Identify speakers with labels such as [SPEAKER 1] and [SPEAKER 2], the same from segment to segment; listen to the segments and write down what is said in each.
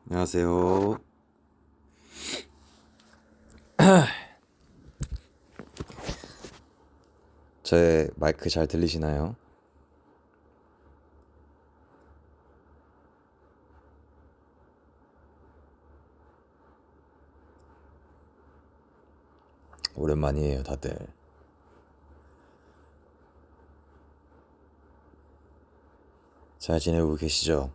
[SPEAKER 1] 안녕하세요. 제 마이크 잘 들리시나요? 오랜만이에요, 다들. 잘 지내고 계시죠?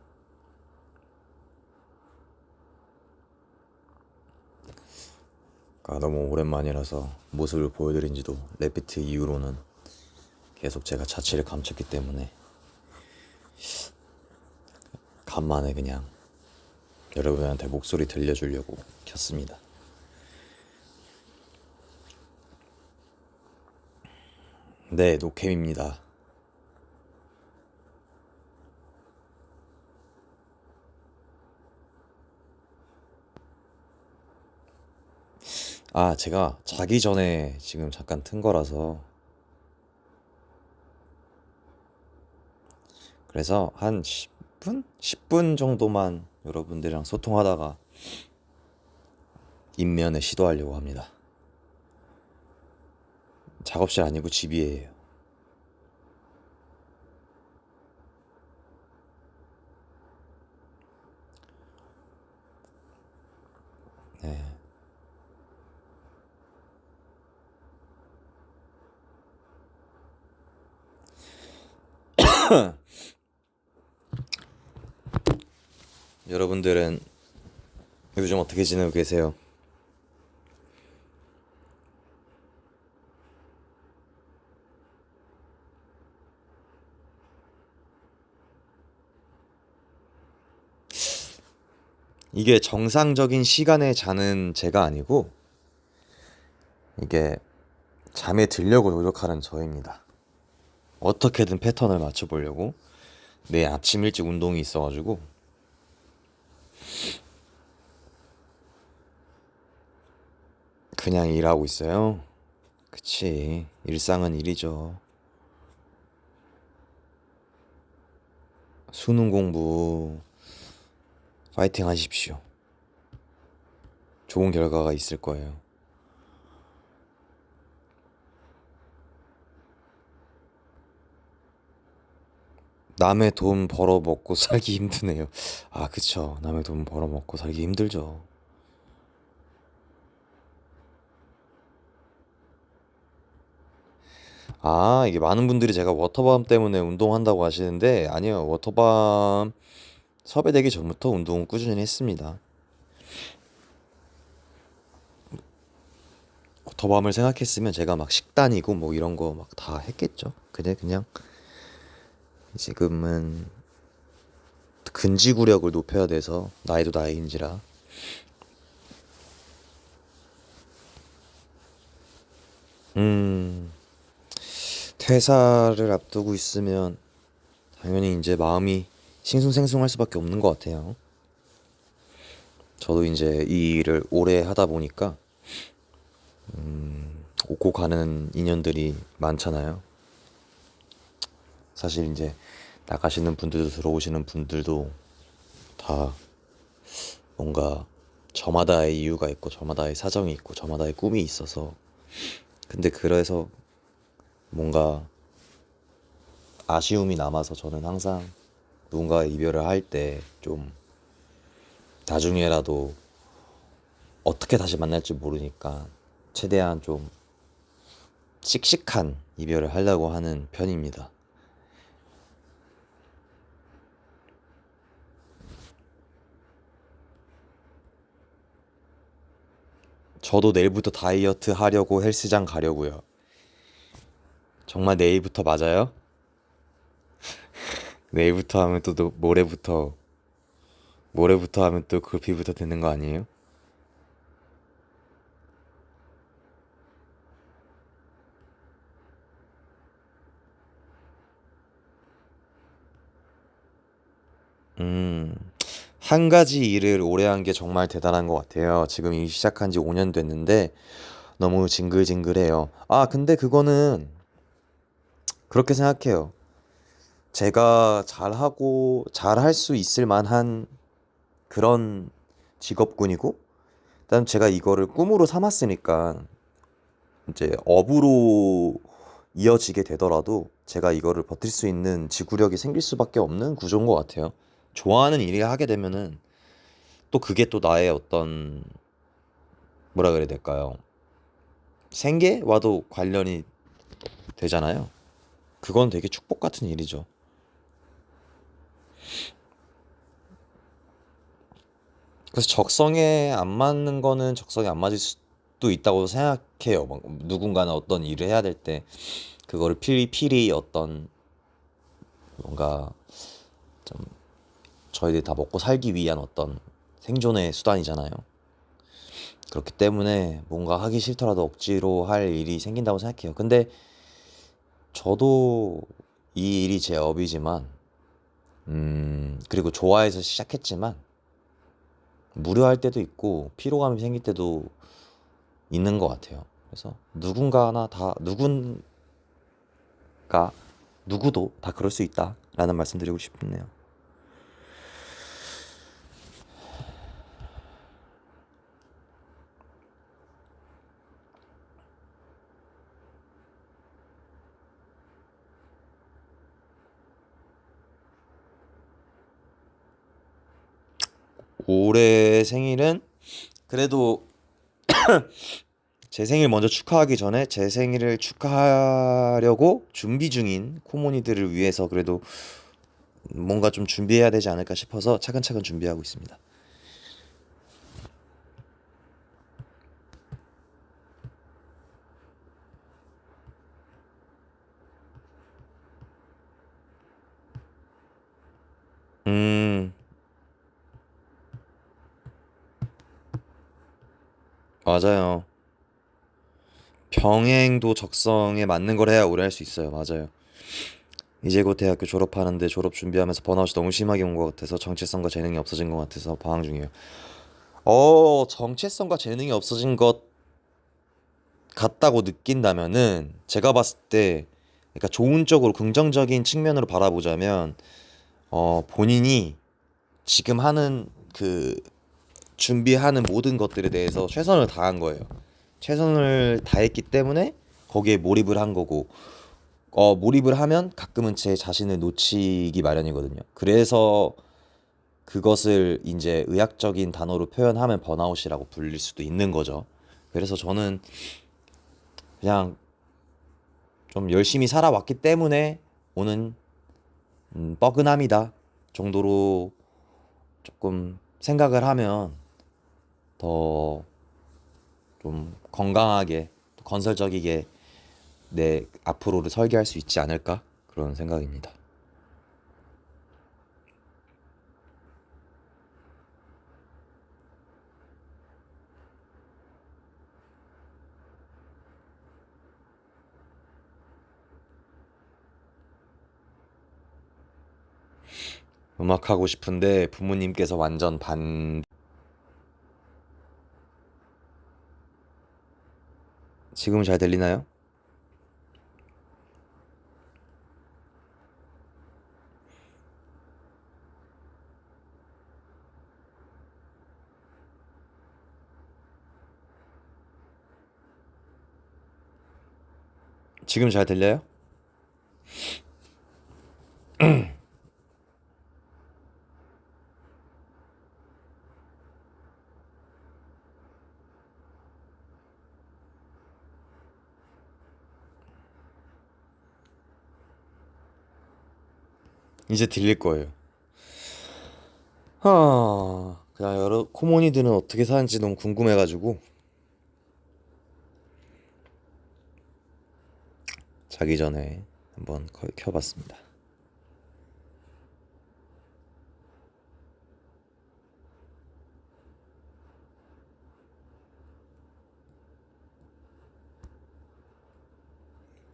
[SPEAKER 1] 너무 오랜만이라서 모습을 보여드린 지도 레피트 이후로는 계속 제가 자취를 감췄기 때문에 간만에 그냥 여러분한테 목소리 들려주려고 켰습니다. 네, 노캠입니다. 제가 자기 전에 지금 잠깐 튼 거라서 그래서 한 10분? 10분 정도만 여러분들이랑 소통하다가 인면에 시도하려고 합니다. 작업실 아니고 집이에요. 네. 여러분들은 요즘 어떻게 지내고 계세요? 이게 정상적인 시간에 자는 제가 아니고 이게 잠에 들려고 노력하는 저입니다. 어떻게든 패턴을 맞춰보려고 내일 아침 일찍 운동이 있어가지고 그냥 일하고 있어요. 그치, 일상은 일이죠. 수능 공부 파이팅 하십시오. 좋은 결과가 있을 거예요. 남의 돈 벌어 먹고 살기 힘드네요. 그쵸. 남의 돈 벌어 먹고 살기 힘들죠. 이게 많은 분들이 제가 워터밤 때문에 운동한다고 하시는데 아니요. 워터밤 섭외되기 전부터 운동은 꾸준히 했습니다. 워터밤을 생각했으면 제가 막 식단이고 뭐 이런 거 막 다 했겠죠. 근데 그냥 지금은 근지구력을 높여야 돼서 나이도 나이인지라 음 퇴사를 앞두고 있으면 당연히 이제 마음이 싱숭생숭할 수밖에 없는 것 같아요. 저도 이제 이 일을 오래 하다 보니까 오고 가는 인연들이 많잖아요. 사실 이제 나가시는 분들도 들어오시는 분들도 다 뭔가 저마다의 이유가 있고 저마다의 사정이 있고 저마다의 꿈이 있어서 근데 그래서 뭔가 아쉬움이 남아서 저는 항상 누군가 이별을 할 때 좀 나중에라도 어떻게 다시 만날지 모르니까 최대한 좀 씩씩한 이별을 하려고 하는 편입니다. 저도 내일부터 다이어트 하려고 헬스장 가려고요. 정말 내일부터 맞아요? 내일부터 하면 또 모레부터 모레부터 하면 또 글피부터 되는 거 아니에요? 음, 한 가지 일을 오래 한 게 정말 대단한 것 같아요. 지금 일 시작한 지 5년 됐는데 너무 징글징글해요. 아, 근데 그거는 그렇게 생각해요. 제가 잘하고 잘할 수 있을 만한 그런 직업군이고, 그다음 제가 이거를 꿈으로 삼았으니까 이제 업으로 이어지게 되더라도 제가 이거를 버틸 수 있는 지구력이 생길 수밖에 없는 구조인 것 같아요. 좋아하는 일을 하게 되면은 또 그게 또 나의 어떤 뭐라 그래야 될까요? 생계와도 관련이 되잖아요. 그건 되게 축복 같은 일이죠. 그래서 적성에 안 맞는 거는 적성에 안 맞을 수도 있다고 생각해요. 누군가는 어떤 일을 해야 될 때 그거를 필히 어떤 뭔가 좀 저희들이 다 먹고 살기 위한 어떤 생존의 수단이잖아요. 그렇기 때문에 뭔가 하기 싫더라도 억지로 할 일이 생긴다고 생각해요. 근데 저도 이 일이 제 업이지만, 그리고 좋아해서 시작했지만, 무료할 때도 있고, 피로감이 생길 때도 있는 것 같아요. 그래서 누군가나 다, 누구도 다 그럴 수 있다라는 말씀 드리고 싶네요. 올해 생일은 그래도 제 생일 먼저 축하하기 전에 제 생일을 축하하려고 준비 중인 코모니들을 위해서 그래도 뭔가 좀 준비해야 되지 않을까 싶어서 차근차근 준비하고 있습니다. 음, 맞아요. 병행도 적성에 맞는 걸 해야 오래 할 수 있어요. 맞아요. 이제 곧 대학교 졸업하는데 졸업 준비하면서 번아웃이 너무 심하게 온 것 같아서 정체성과 재능이 없어진 것 같아서 방황 중이에요. 정체성과 재능이 없어진 것 같다고 느낀다면은 제가 봤을 때 그러니까 좋은 쪽으로 긍정적인 측면으로 바라보자면 본인이 지금 하는 그 준비하는 모든 것들에 대해서 최선을 다한 거예요. 최선을 다했기 때문에 거기에 몰입을 한 거고, 몰입을 하면 가끔은 제 자신을 놓치기 마련이거든요. 그래서 그것을 이제 의학적인 단어로 표현하면 번아웃이라고 불릴 수도 있는 거죠. 그래서 저는 그냥 좀 열심히 살아왔기 때문에 오는 뻐근함이다 정도로 조금 생각을 하면 더 좀 건강하게 건설적이게 내 앞으로를 설계할 수 있지 않을까 그런 생각입니다. 음악 하고 싶은데 부모님께서 완전 반. 지금 잘 들리나요? 지금 잘 들려요? 이제 들릴 거예요. 그냥 여러 코모니들은 어떻게 사는지 너무 궁금해가지고 자기 전에 한번 켜봤습니다.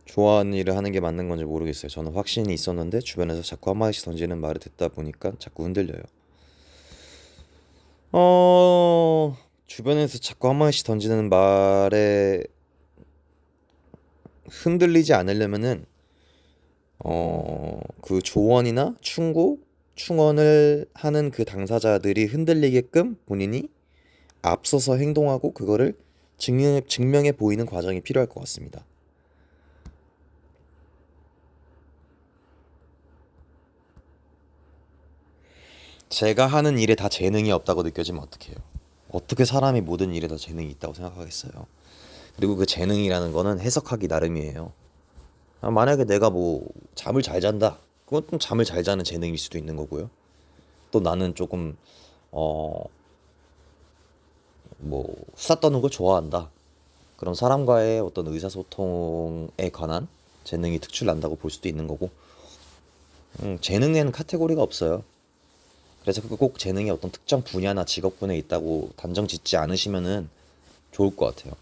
[SPEAKER 1] 좋아하는 일을 하는 게 맞는 건지 모르겠어요. 저는 확신이 있었는데 주변에서 자꾸 한마디씩 던지는 말을 듣다 보니까 자꾸 흔들려요. 주변에서 자꾸 한마디씩 던지는 말에 흔들리지 않으려면은 그 조언이나 충원을 하는 그 당사자들이 흔들리게끔 본인이 앞서서 행동하고 그거를 증명해 보이는 과정이 필요할 것 같습니다. 제가 하는 일에 다 재능이 없다고 느껴지면 어떡해요? 어떻게 사람이 모든 일에 다 재능이 있다고 생각하겠어요? 그리고 그 재능이라는 거는 해석하기 나름이에요. 만약에 내가 뭐 잠을 잘 잔다. 그건 좀 잠을 잘 자는 재능일 수도 있는 거고요. 또 나는 조금 어 뭐 수다 떠는 걸 좋아한다. 그런 사람과의 어떤 의사소통에 관한 재능이 특출난다고 볼 수도 있는 거고. 재능에는 카테고리가 없어요. 그래서 꼭 재능이 어떤 특정 분야나 직업군에 있다고 단정 짓지 않으시면은 좋을 것 같아요.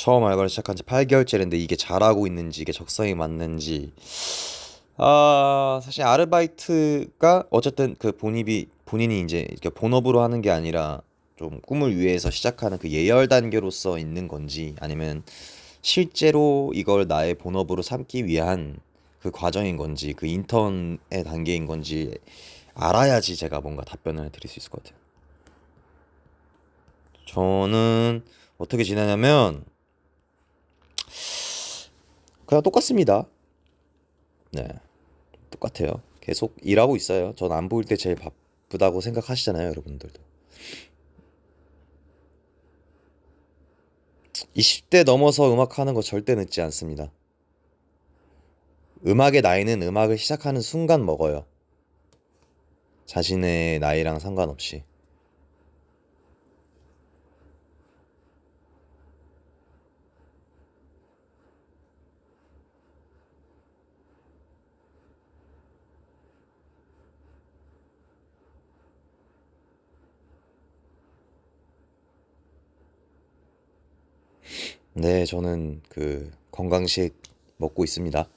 [SPEAKER 1] 처음 알바를 시작한 지 8개월째인데 이게 잘하고 있는지 이게 적성이 맞는지 사실 아르바이트가 어쨌든 그 본인이 이제 이렇게 본업으로 하는 게 아니라 좀 꿈을 위해서 시작하는 그 예열 단계로서 있는 건지 아니면 실제로 이걸 나의 본업으로 삼기 위한 그 과정인 건지 그 인턴의 단계인 건지 알아야지 제가 뭔가 답변을 드릴 수 있을 것 같아요. 저는 어떻게 지내냐면 그냥 똑같습니다. 네, 똑같아요. 계속 일하고 있어요. 전 안 보일 때 제일 바쁘다고 생각하시잖아요, 여러분들도. 20대 넘어서 음악하는 거 절대 늦지 않습니다. 음악의 나이는 음악을 시작하는 순간 먹어요. 자신의 나이랑 상관없이. 네, 저는 그 건강식 먹고 있습니다.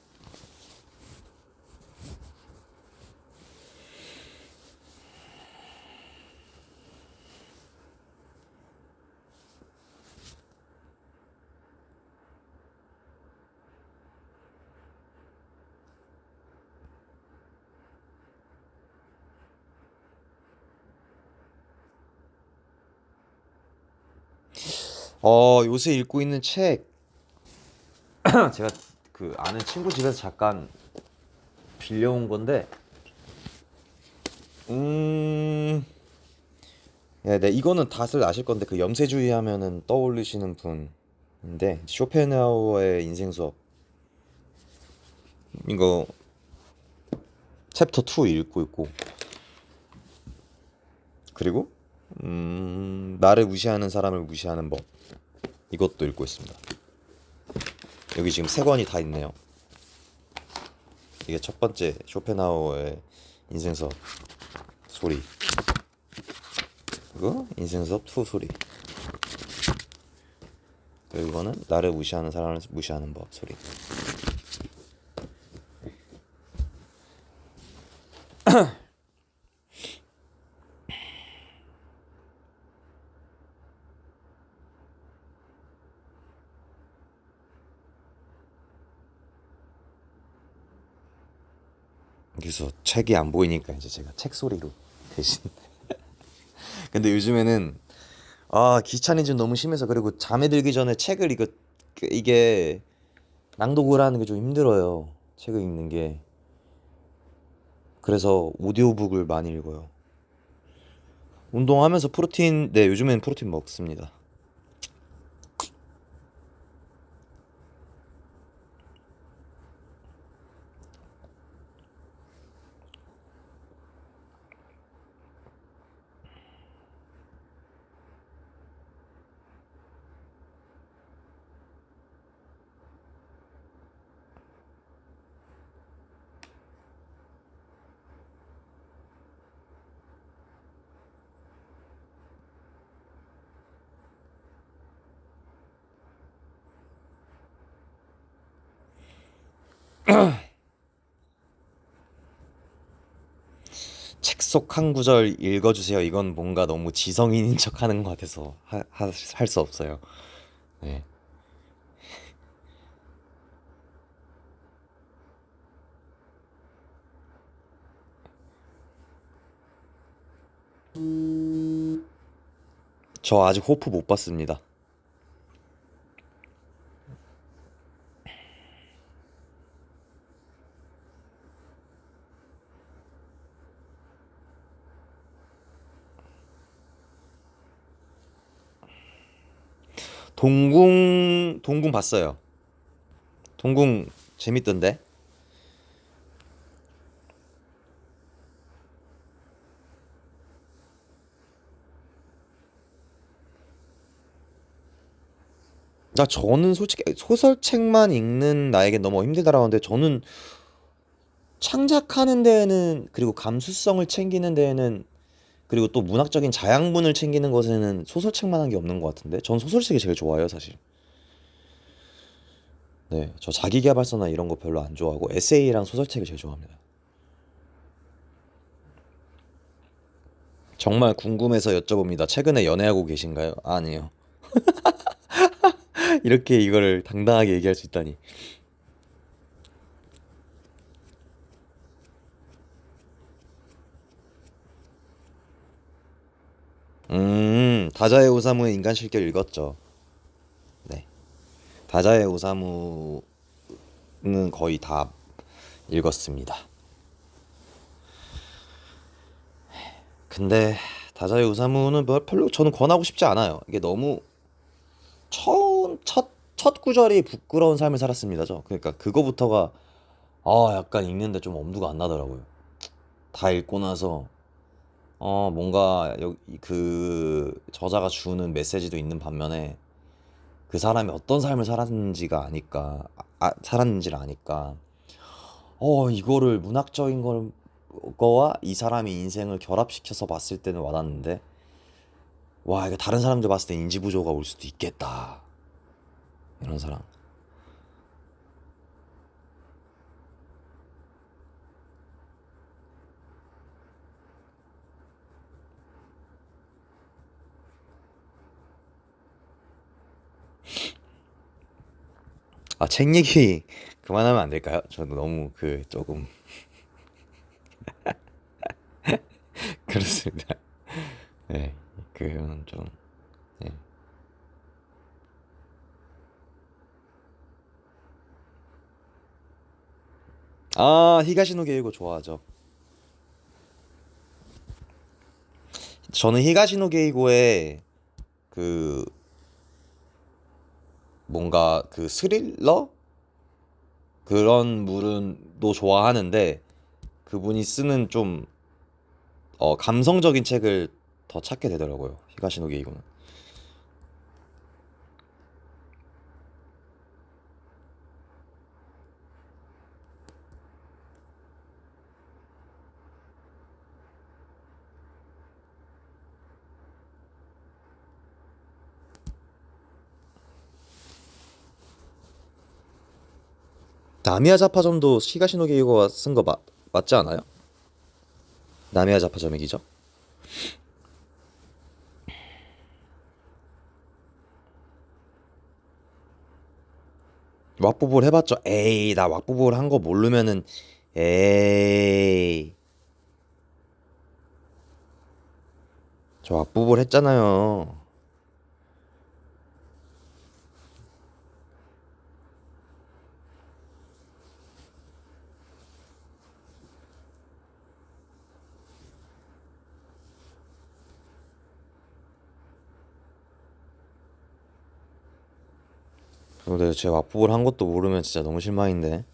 [SPEAKER 1] 요새 읽고 있는 책, 제가 그 아는 친구 집에서 잠깐 빌려온 건데, 음, 네, 이거는 다들 아실 건데 그 염세주의 하면은 떠올리시는 분인데 쇼펜하우어의 인생 수업 이거 챕터 2 읽고 있고 그리고 나를 무시하는 사람을 무시하는 법 이것도 읽고 있습니다. 여기 지금 세 권이 다 있네요. 이게 첫 번째 쇼펜하우어의 인생 수업 소리 그리고 인생 수업 2 소리 그리고 이거는 나를 무시하는 사람을 무시하는 법 소리. 그래서 책이 안 보이니까 이제 제가 책 소리로 대신. 근데 요즘에는 귀차니즘 좀 너무 심해서 그리고 잠에 들기 전에 책을 이게 낭독을 하는 게 좀 힘들어요. 책을 읽는 게. 그래서 오디오북을 많이 읽어요. 운동하면서 네, 요즘엔 프로틴 먹습니다. 속 한 구절 읽어주세요. 이건 뭔가 너무 지성인인 척하는 것 같아서 할 수 없어요. 네. 저 아직 호프 못 봤습니다. 동궁 봤어요. 동궁 재밌던데? 저는 솔직히 소설책만 읽는 나에겐 너무 힘들다라고 하는데 저는 창작하는 데에는 그리고 감수성을 챙기는 데에는 그리고 또 문학적인 자양분을 챙기는 것에는 소설책만 한 게 없는 것 같은데 전 소설책이 제일 좋아요 사실. 네, 저 자기계발서나 이런 거 별로 안 좋아하고 에세이랑 소설책을 제일 좋아합니다. 정말 궁금해서 여쭤봅니다. 최근에 연애하고 계신가요? 아니에요. 이렇게 이거를 당당하게 얘기할 수 있다니. 다자의 오사무의 인간 실격 읽었죠. 네. 다자의 오사무는 거의 다 읽었습니다. 근데 다자의 오사무는 별로 저는 권하고 싶지 않아요. 이게 너무 첫 구절이 부끄러운 삶을 살았습니다죠. 그러니까 그거부터가 약간 읽는데 좀 엄두가 안 나더라고요. 다 읽고 나서 뭔가 그 저자가 주는 메시지도 있는 반면에 그 사람이 어떤 삶을 살았는지가 아니까 살았는지를 아니까 이거를 문학적인 거와 이 사람의 인생을 결합시켜서 봤을 때는 와닿는데 와 이거 다른 사람들 봤을 때 인지 부조가 올 수도 있겠다 이런 사람. 책 얘기 그만하면 안 될까요? 저도 너무 그 조금 그렇습니다. 네, 그건 좀 네. 히가시노 게이고 좋아하죠. 저는 히가시노 게이고의 그 뭔가 그 스릴러 그런 물은도 좋아하는데 그분이 쓰는 좀 감성적인 책을 더 찾게 되더라고요. 히가시노 게이고는. 나미야 자파점도 히가시노 게이고가 쓴 거 맞지 않아요? 나미야 자파점의 기죠? 왁부볼 해봤죠? 에이 나 왁부볼 한 거 모르면은 에이 저 왁부볼 했잖아요. 근데 제가 왁부볼 한 것도 모르면 진짜 너무 실망인데.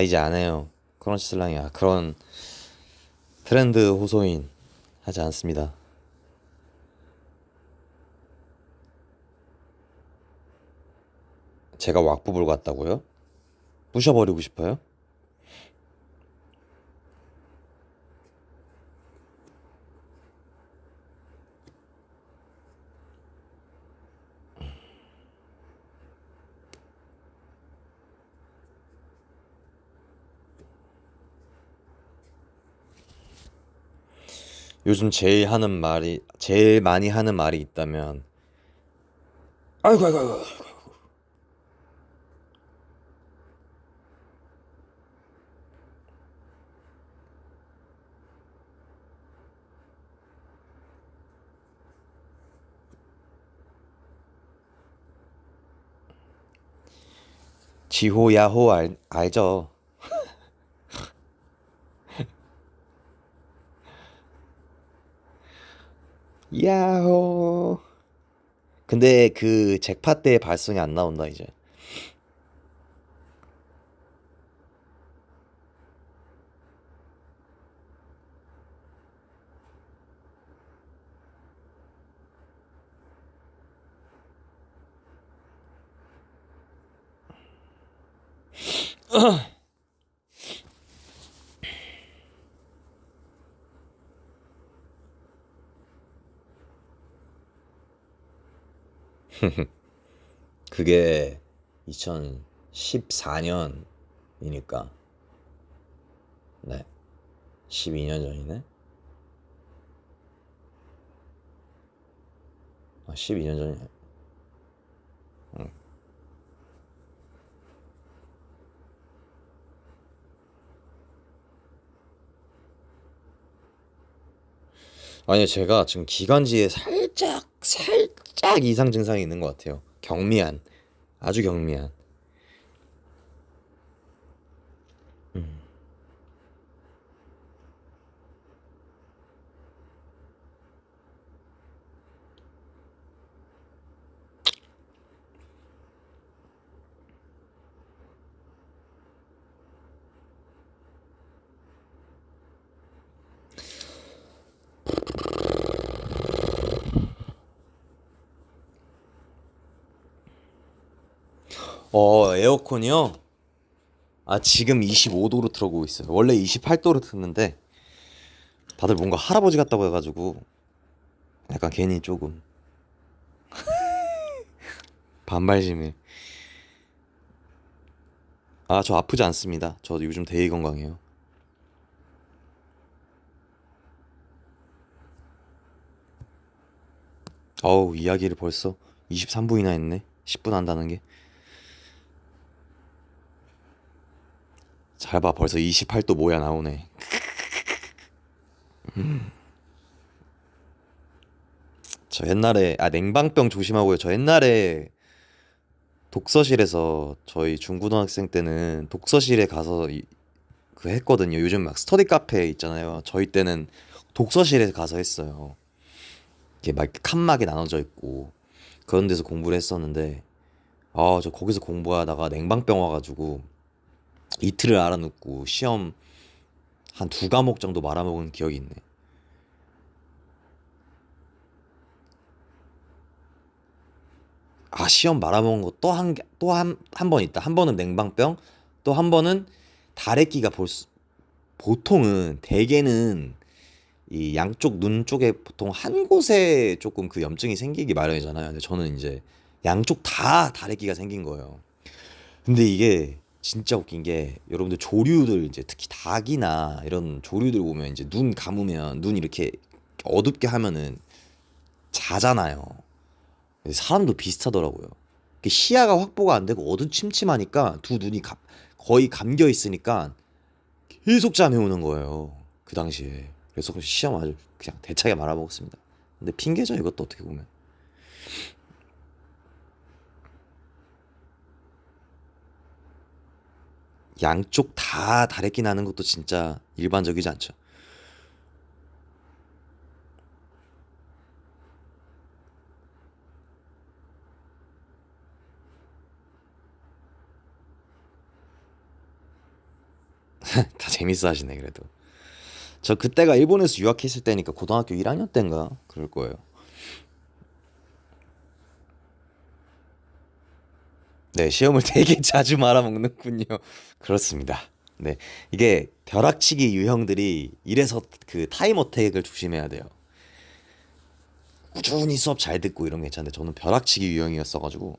[SPEAKER 1] 이제 안 해요. 크런치 슬랑이야. 그런 트렌드 호소인 하지 않습니다. 제가 왁부볼 같다고요? 부셔버리고 싶어요? 요즘 제일 많이 하는 말이 있다면, 아이고, 아이고, 아이고. 지호야호 알죠? 야호. 근데 그 잭팟 때 발성이 안 나온다, 이제. 그게 2014년이니까. 네. 12년 전이네? 12년 전이네. 응. 아니요, 제가 지금 기관지에 살짝 이상 증상이 있는 것 같아요. 경미한. 아주 경미한. 음. 에어컨이요? 지금 25도로 틀어고 있어요. 원래 28도로 틀는데, 다들 뭔가 할아버지 같다고 해가지고, 약간 괜히 조금, 반발심에. 저 아프지 않습니다. 저 요즘 되게 건강해요. 어우, 이야기를 벌써 23분이나 했네. 10분 한다는 게. 잘 봐, 벌써 28도 뭐야 나오네. 저 옛날에, 냉방병 조심하고요. 저 옛날에 독서실에서 저희 중고등학생 때는 독서실에 가서 그 했거든요. 요즘 막 스터디 카페 있잖아요. 저희 때는 독서실에 가서 했어요. 이게 막 칸막이 나눠져 있고 그런 데서 공부를 했었는데, 저 거기서 공부하다가 냉방병 와가지고 이틀을 알아눕고 시험 한 두 과목 정도 말아먹은 기억이 있네. 시험 말아먹은 거 또 한 번 있다. 한 번은 냉방병, 또 한 번은 다래끼가 보통은 대개는 이 양쪽 눈 쪽에 보통 한 곳에 조금 그 염증이 생기기 마련이잖아요. 근데 저는 이제 양쪽 다 다래끼가 생긴 거예요. 근데 이게 진짜 웃긴 게, 여러분들 조류들 이제 특히 닭이나 이런 조류들 보면 이제 눈 감으면 눈 이렇게 어둡게 하면은 자잖아요. 사람도 비슷하더라고요. 시야가 확보가 안 되고 어두침침하니까 두 눈이 거의 감겨 있으니까 계속 잠이 오는 거예요. 그 당시에. 그래서 그 시험 아주 그냥 대차게 말아먹었습니다. 근데 핑계죠, 이것도 어떻게 보면. 양쪽 다 다래끼 나는 것도 진짜 일반적이지 않죠. 다 재밌어 하시네, 그래도. 저 그때가 일본에서 유학했을 때니까 고등학교 1학년 때인가 그럴 거예요. 네, 시험을 되게 자주 말아먹는군요. 그렇습니다. 네, 이게 벼락치기 유형들이 이래서 그 타임 어택을 조심해야 돼요. 꾸준히 수업 잘 듣고 이런 게 괜찮은데 저는 벼락치기 유형이었어가지고.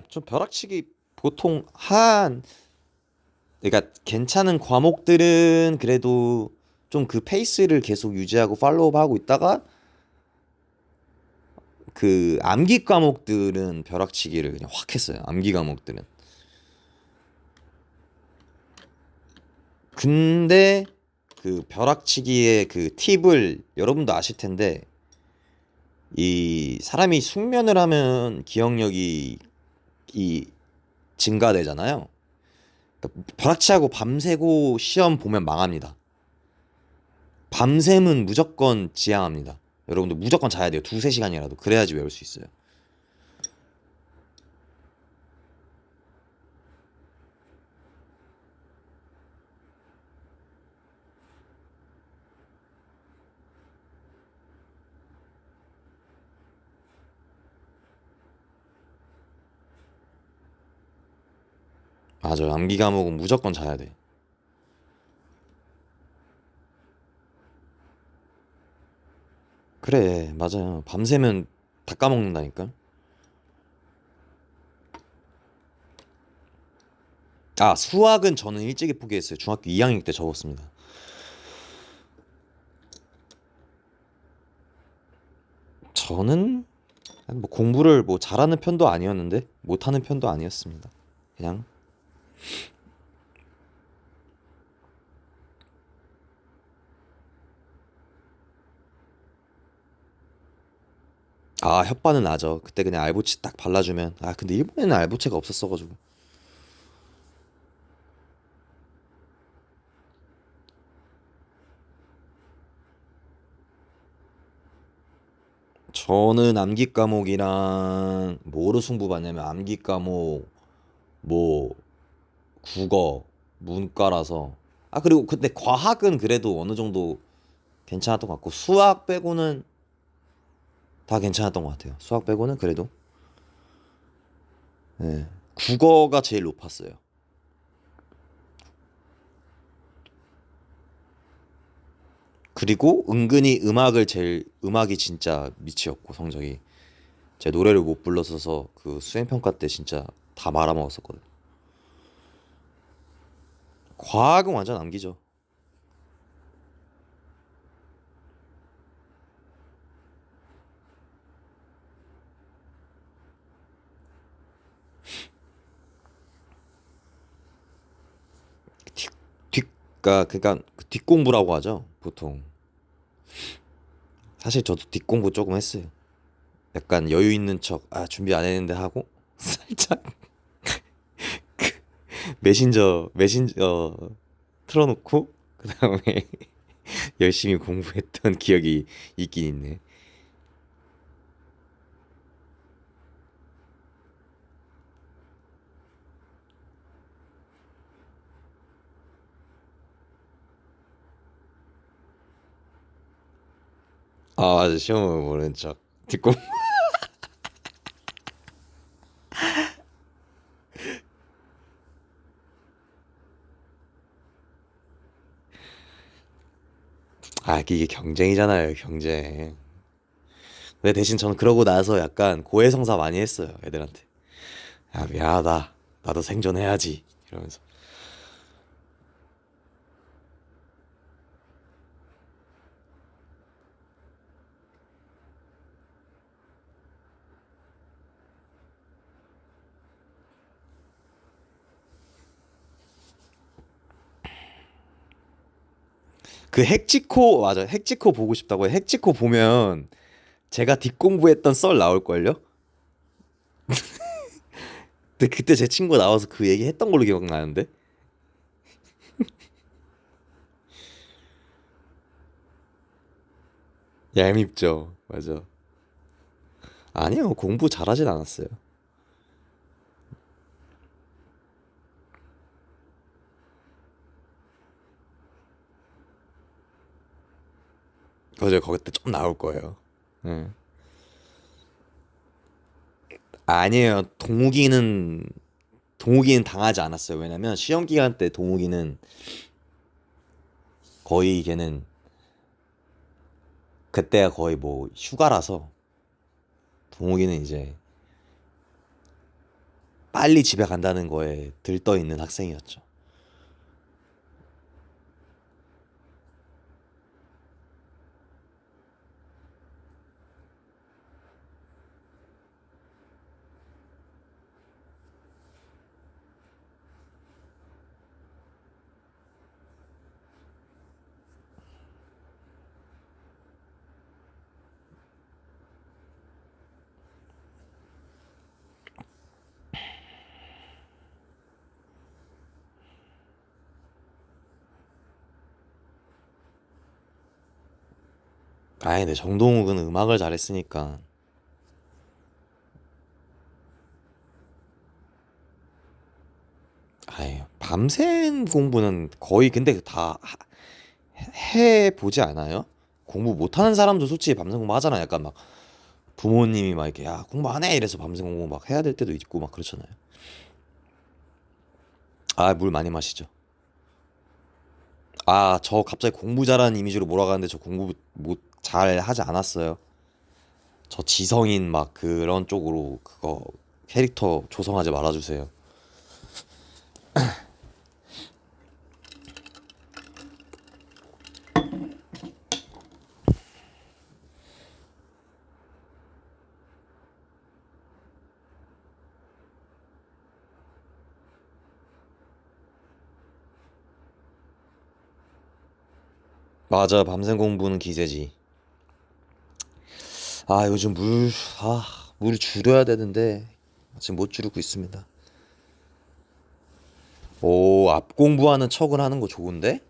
[SPEAKER 1] 좀 벼락치기 보통 한 그러니까 괜찮은 과목들은 그래도 좀 그 페이스를 계속 유지하고 팔로우하고 있다가 그 암기 과목들은 벼락치기를 그냥 확 했어요. 암기 과목들은. 근데 그 벼락치기의 그 팁을 여러분도 아실 텐데 이 사람이 숙면을 하면 기억력이 이 증가되잖아요. 그러니까 벼락치하고 밤새고 시험 보면 망합니다. 밤샘은 무조건 지향합니다. 여러분들 무조건 자야 돼요. 두세 시간이라도. 그래야지 외울 수 있어요. 맞아요. 암기 과목은 무조건 자야 돼. 그래, 맞아요. 밤새면 다 까먹는다니까. 아, 수학은 저는 일찍이 포기했어요. 중학교 2학년 때 접었습니다. 저는 뭐 공부를 뭐 잘하는 편도 아니었는데 못하는 편도 아니었습니다. 그냥 아 혓바는 나죠. 그때 그냥 알보치 딱 발라주면 아 근데 일본에는 알보치가 없었어가지고 저는 암기 과목이랑 뭐로 승부 봤냐면 암기 과목 뭐 국어 문과라서 아 그리고 근데 과학은 그래도 어느 정도 괜찮았던 것 같고 수학 빼고는 다 괜찮았던 것 같아요. 수학 빼고는 그래도 네. 국어가 제일 높았어요. 그리고 은근히 음악이 진짜 미치였고 성적이 제 노래를 못 불렀어서 그 수행평가 때 진짜 다 말아먹었었거든. 과학은 완전 암기죠. 뒷, 그러니까 그 뒷공부라고 하죠 보통. 사실 저도 뒷공부 조금 했어요. 약간 여유 있는 척 아 준비 안 했는데 하고 살짝 메신저 틀어놓고 그 다음에 열심히 공부했던 기억이 있긴 있네. 아 맞아 시험을 모르는 척 뒷공부. 아 이게 경쟁이잖아요 경쟁. 근데 대신 저는 그러고 나서 약간 고해성사 많이 했어요 애들한테. 야 미안하다 나도 생존해야지 이러면서. 그 핵지코 맞아 핵지코 보고 싶다고 해. 핵지코 보면 제가 뒷공부했던 썰 나올걸요? 근데 그때 제 친구 나와서 그 얘기 했던 걸로 기억나는데. 얄밉죠 맞아. 아니요 공부 잘하진 않았어요. 거기 거기 때 좀 나올 거예요. 응. 아니에요 동욱이는 당하지 않았어요. 왜냐면 시험 기간 때 동욱이는 거의 걔는 그때가 거의 뭐 휴가라서 동욱이는 이제 빨리 집에 간다는 거에 들떠 있는 학생이었죠. 아니 근데 정동욱은 음악을 잘했으니까. 아이 밤샘 공부는 거의 근데 다 해 보지 않아요? 공부 못하는 사람도 솔직히 밤샘 공부 하잖아. 약간 막 부모님이 막 이렇게 야 공부 안 해 이래서 밤샘 공부 막 해야 될 때도 있고 막 그렇잖아요. 아 물 많이 마시죠. 아 저 갑자기 공부 잘하는 이미지로 몰아가는데 저 공부 못 잘 하지 않았어요. 저 지성인 막 그런 쪽으로 그거 캐릭터 조성하지 말아주세요. 맞아 밤샘 공부는 기세지. 아 요즘 물 줄여야 되는데 지금 못 줄이고 있습니다. 오 앞 공부하는 척을 하는 거 좋은데?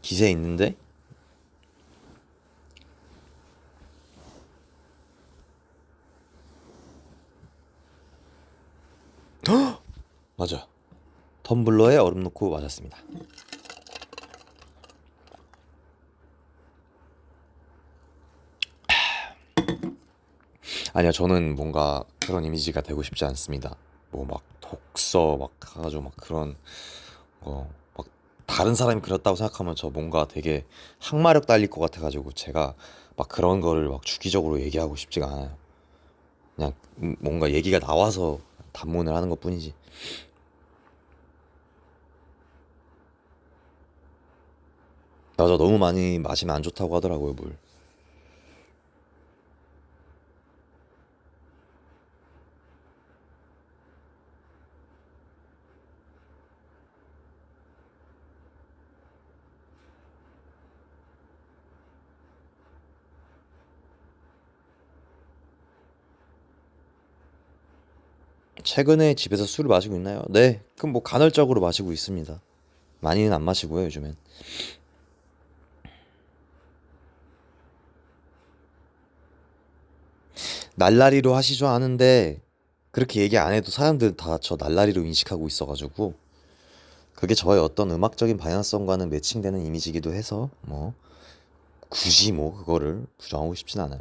[SPEAKER 1] 기세 있는데? 맞아. 텀블러에 얼음 넣고 맞았습니다. 아니요 저는 뭔가 그런 이미지가 되고 싶지 않습니다. 뭐 막 독서 막 가가지고 막 그런 거 막 다른 사람이 그렸다고 생각하면 저 뭔가 되게 항마력 딸릴 것 같아가지고 제가 막 그런 거를 막 주기적으로 얘기하고 싶지가 않아요. 그냥 뭔가 얘기가 나와서 단문을 하는 것뿐이지. 맞아 너무 많이 마시면 안 좋다고 하더라고요 물. 최근에 집에서 술을 마시고 있나요? 네. 그럼 뭐 간헐적으로 마시고 있습니다. 많이는 안 마시고요 요즘엔. 날라리로 하시죠 하는데 그렇게 얘기 안 해도 사람들 다 저 날라리로 인식하고 있어가지고 그게 저의 어떤 음악적인 방향성과는 매칭되는 이미지이기도 해서 뭐 굳이 뭐 그거를 부정하고 싶진 않아요.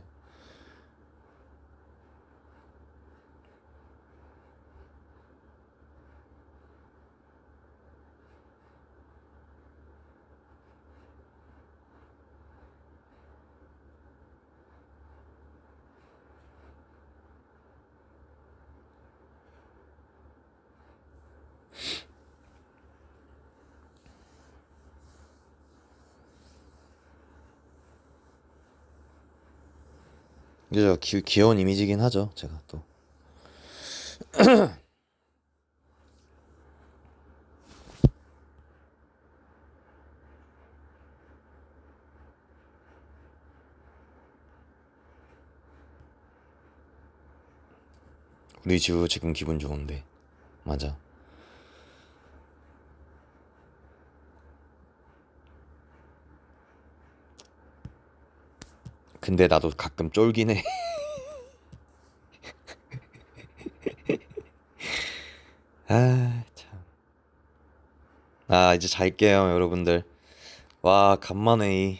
[SPEAKER 1] 그죠 귀여운 이미지긴 하죠 제가 또. 리주 지금 기분 좋은데. 맞아. 근데 나도 가끔 쫄긴 해. 아 참. 아 이제 잘게요 여러분들. 와 간만에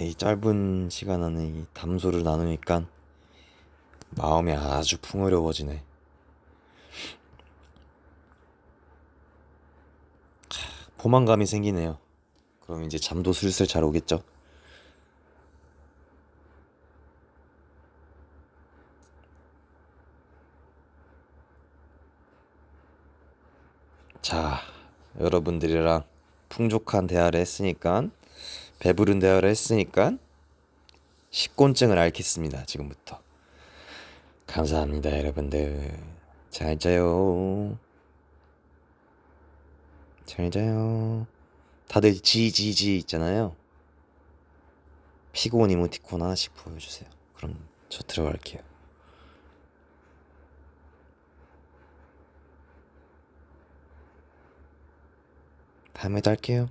[SPEAKER 1] 이 짧은 시간 안에 이 담소를 나누니까 마음이 아주 풍요로워지네. 포만감이 생기네요. 그럼 이제 잠도 슬슬 잘 오겠죠? 자, 여러분들이랑 풍족한 대화를 했으니까, 배부른 대화를 했으니까 식곤증을 앓겠습니다. 지금부터. 감사합니다, 여러분들. 잘 자요. 잘 자요. 다들 지지지 있잖아요. 피곤 이모티콘 하나씩 보여주세요. 그럼 저 들어갈게요. 다음에도 할게요.